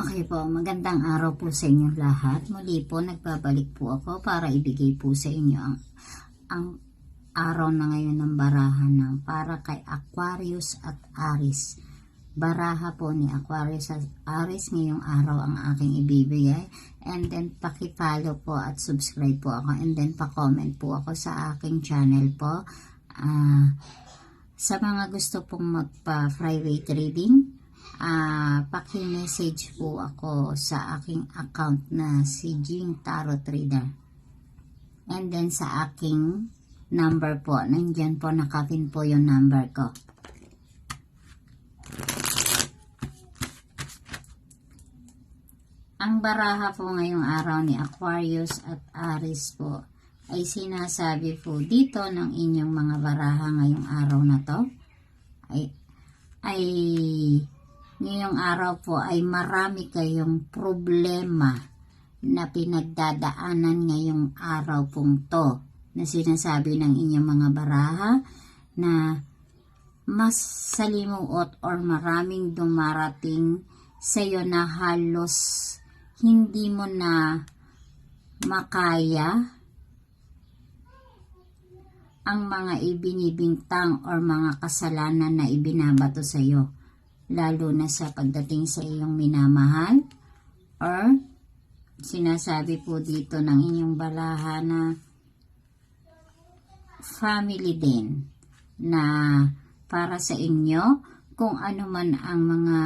Okay po, magandang araw po sa inyo lahat. Muli po, nagbabalik po ako para ibigay po sa inyo ang araw na ngayon ng barahan ng para kay Aquarius at Aries. Baraha po ni Aquarius at Aries ngayong araw ang aking ibibigay. And then, paki-follow po at subscribe po ako. And then, pa-comment po ako sa aking channel po. Sa mga gusto pong magpa-private reading, paki-message po ako sa aking account na si Jing Tarot Reader. And then sa aking number po, nandyan po nakapin po yung number ko. Ang baraha po ngayong araw ni Aquarius at Aries po ay sinasabi po dito ng inyong mga baraha ngayong araw na to ay ngayong araw po ay marami kayong problema na pinagdadaanan ngayong araw pong to na sinasabi ng inyong mga baraha na mas salimuot or maraming dumarating sa iyo na halos hindi mo na makaya ang mga ibinibintang or mga kasalanan na ibinabato sa iyo, lalo na sa pagdating sa iyong minamahal, or sinasabi po dito ng inyong baraha na family din, na para sa inyo kung ano man ang mga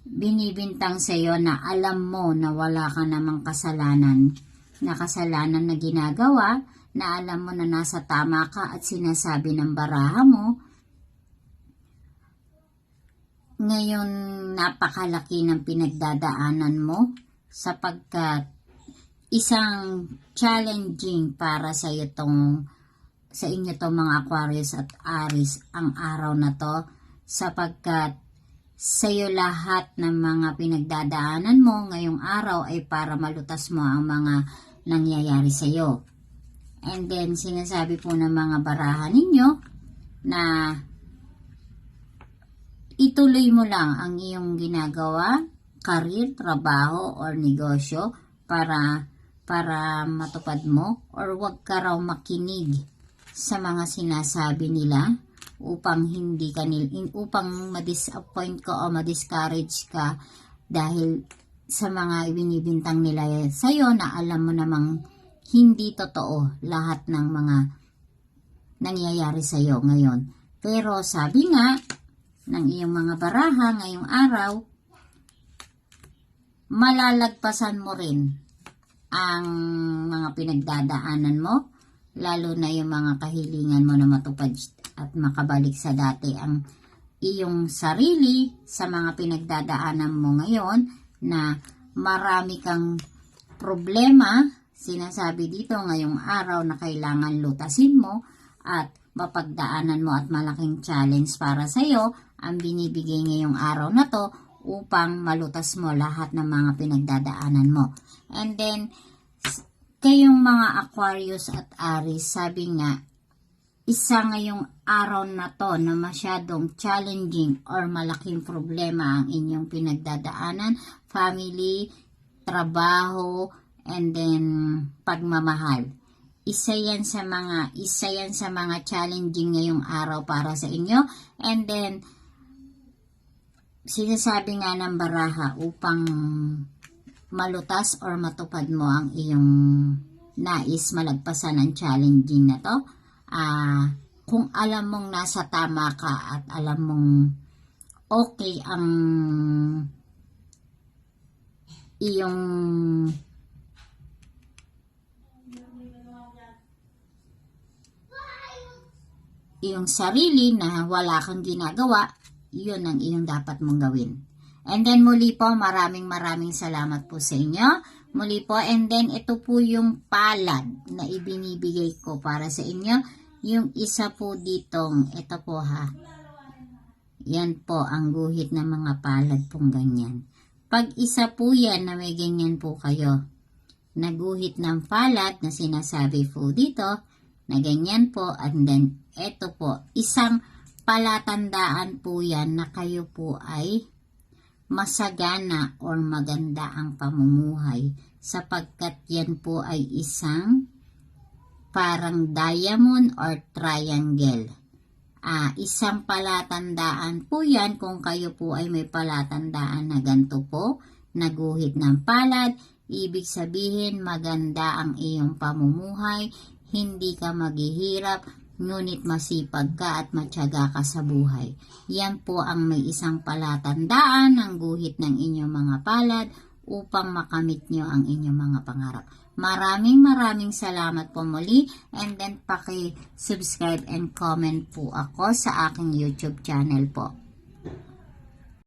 binibintang sa iyo na alam mo na wala ka namang kasalanan na ginagawa, na alam mo na nasa tama ka at sinasabi ng baraha mo, ngayon napakalaki ng pinagdadaanan mo sapagkat isang challenging para sa inyo tong mga Aquarius at Aries ang araw na to, sapagkat sa iyo lahat ng mga pinagdadaanan mo ngayong araw ay para malutas mo ang mga nangyayari sa iyo. And then sinasabi po ng mga baraha ninyo na ituloy mo lang ang iyong ginagawa, career, trabaho, or negosyo para matupad mo, or wag ka raw makinig sa mga sinasabi nila upang upang ma-disappoint ka o ma-discourage ka dahil sa mga ibinibintang nila sa iyo na alam mo namang hindi totoo lahat ng mga nangyayari sa iyo ngayon. Pero sabi nga ng iyong mga baraha ngayong araw, malalagpasan mo rin ang mga pinagdadaanan mo, lalo na yung mga kahilingan mo na matupad at makabalik sa dati ang iyong sarili sa mga pinagdadaanan mo ngayon na marami kang problema. Sinasabi dito ngayong araw na kailangan lutasin mo at mapagdaanan mo at malaking challenge para sa iyo ang binibigay ngayong araw na to upang malutas mo lahat ng mga pinagdadaanan mo. And then, kayong mga Aquarius at Aries, sabi nga, isa ngayong araw na to na masyadong challenging or malaking problema ang inyong pinagdadaanan, family, trabaho, and then pagmamahal. Isa yan sa mga challenging ngayong araw para sa inyo. And then sinasabi nga ng baraha upang malutas or matupad mo ang iyong nais malagpasan ng challenging na to. Kung alam mong nasa tama ka at alam mong okay ang iyong sarili na wala kang ginagawa, yun ang iyong dapat mong gawin. And then muli po, maraming salamat po sa inyo. Muli po, and then ito po yung palad na ibinibigay ko para sa inyo. Yung isa po ditong, ito po ha. Yan po ang guhit ng mga palad pong ganyan. Pag isa po yan na may ganyan po kayo, naguhit ng palad na sinasabi po dito, na ganyan po, and then ito po, isang palatandaan po yan na kayo po ay masagana or maganda ang pamumuhay sapagkat yan po ay isang parang diamond or triangle. Isang palatandaan po yan kung kayo po ay may palatandaan na ganito po, naguhit ng palad, ibig sabihin maganda ang iyong pamumuhay, hindi ka maghihirap, ngunit masipag ka at matyaga ka sa buhay. Yan po ang may isang palatandaan ng guhit ng inyong mga palad upang makamit nyo ang inyong mga pangarap. Maraming salamat po muli, and then paki-subscribe and comment po ako sa aking YouTube channel po.